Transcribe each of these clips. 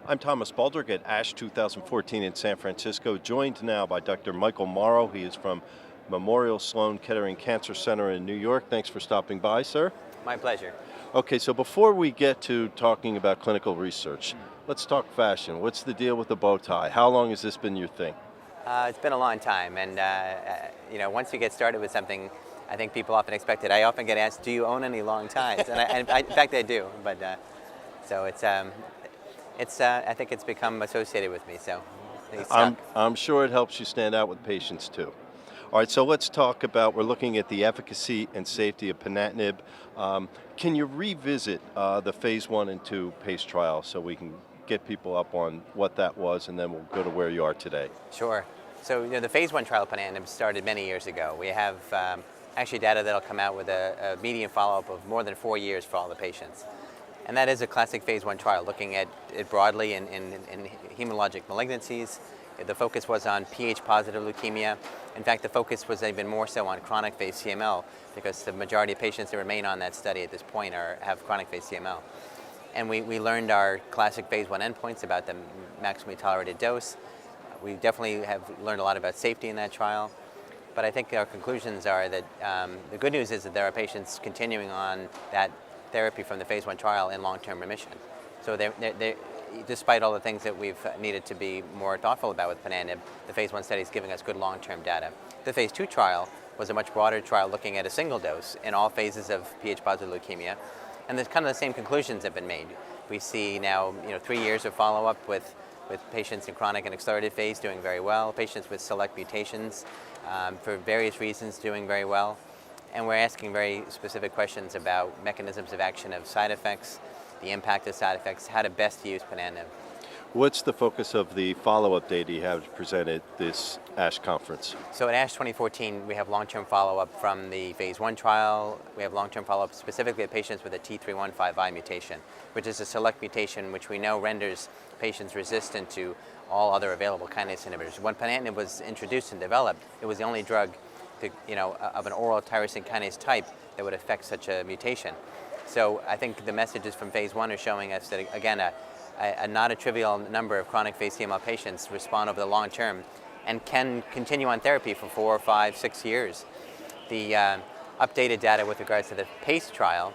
I'm Thomas Baldrick at ASH 2014 in San Francisco, joined now by Dr. Michael Mauro. He is from Memorial Sloan Kettering Cancer Center in New York. Thanks for stopping by, sir. My pleasure. Okay, so before we get to talking about clinical research, let's talk fashion. What's the deal with the bow tie? How long has this been your thing? It's been a long time, and once you get started with something, I think people often expect it. I often get asked, "Do you own any long ties?" and in fact, I do. But so I think it's become associated with me. So I'm sure it helps you stand out with patients too. All right, so let's talk about, we're looking at the efficacy and safety of Ponatinib. Can you revisit the phase 1 and 2 PACE trial so we can get people up on what that was, and then we'll go to where you are today? Sure. So the phase 1 trial of Ponatinib started many years ago. We have actually data that'll come out with a median follow-up of more than 4 years for all the patients. And that is a classic phase 1 trial looking at it broadly in hematologic malignancies. The focus was on pH-positive leukemia. In fact, the focus was even more so on chronic phase CML, because the majority of patients that remain on that study at this point have chronic phase CML. And we learned our classic phase 1 endpoints about the maximally tolerated dose. We definitely have learned a lot about safety in that trial. But I think our conclusions are that the good news is that there are patients continuing on that therapy from the phase 1 trial in long-term remission. So despite all the things that we've needed to be more thoughtful about with Ponatinib, the phase 1 study is giving us good long-term data. The phase 2 trial was a much broader trial looking at a single dose in all phases of pH-positive leukemia, and there's kind of the same conclusions have been made. We see now 3 years of follow-up with patients in chronic and accelerated phase doing very well, patients with select mutations for various reasons doing very well. And we're asking very specific questions about mechanisms of action of side effects, the impact of side effects, how to best use Ponatinib. What's the focus of the follow-up data you have presented this ASH conference? So at ASH 2014, we have long-term follow-up from the phase 1 trial. We have long-term follow-up specifically of patients with a T315I mutation, which is a select mutation which we know renders patients resistant to all other available kinase inhibitors. When Ponatinib was introduced and developed, it was the only drug of an oral tyrosine kinase type that would affect such a mutation. So I think the messages from phase 1 are showing us that, again, not a trivial number of chronic phase CML patients respond over the long term and can continue on therapy for 4, 5, 6 years. The updated data with regards to the PACE trial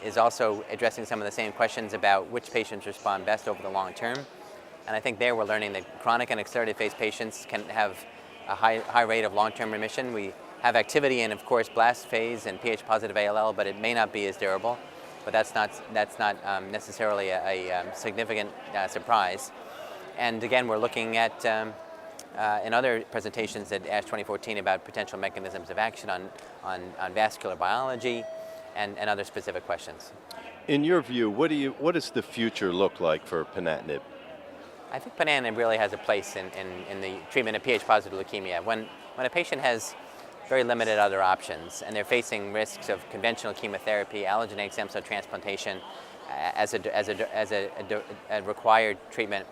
is also addressing some of the same questions about which patients respond best over the long term. And I think there we're learning that chronic and accelerated phase patients can have a high rate of long-term remission. We have activity in, of course, blast phase and pH-positive ALL, but it may not be as durable. But that's not necessarily a significant surprise. And again, we're looking at in other presentations at ASH 2014 about potential mechanisms of action on vascular biology and other specific questions. In your view, what does the future look like for Ponatinib? I think Ponatinib really has a place in the treatment of pH-positive leukemia. When a patient has very limited other options and they're facing risks of conventional chemotherapy, allogeneic stem cell transplantation as a required treatment,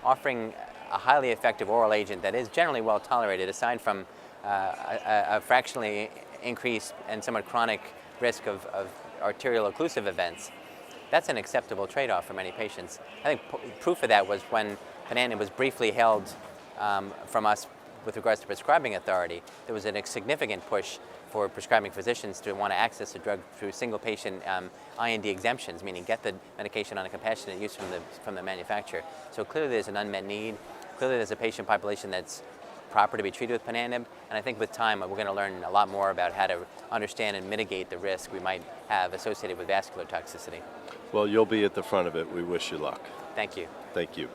offering a highly effective oral agent that is generally well tolerated, aside from a fractionally increased and somewhat chronic risk of arterial occlusive events, that's an acceptable trade-off for many patients. I think proof of that was when Ponatinib was briefly held from us with regards to prescribing authority. There was a significant push for prescribing physicians to want to access the drug through single patient IND exemptions, meaning get the medication on a compassionate use from the manufacturer. So clearly there's an unmet need. Clearly there's a patient population that's proper to be treated with Ponatinib, and I think with time we're going to learn a lot more about how to understand and mitigate the risk we might have associated with vascular toxicity. Well, you'll be at the front of it. We wish you luck. Thank you. Thank you.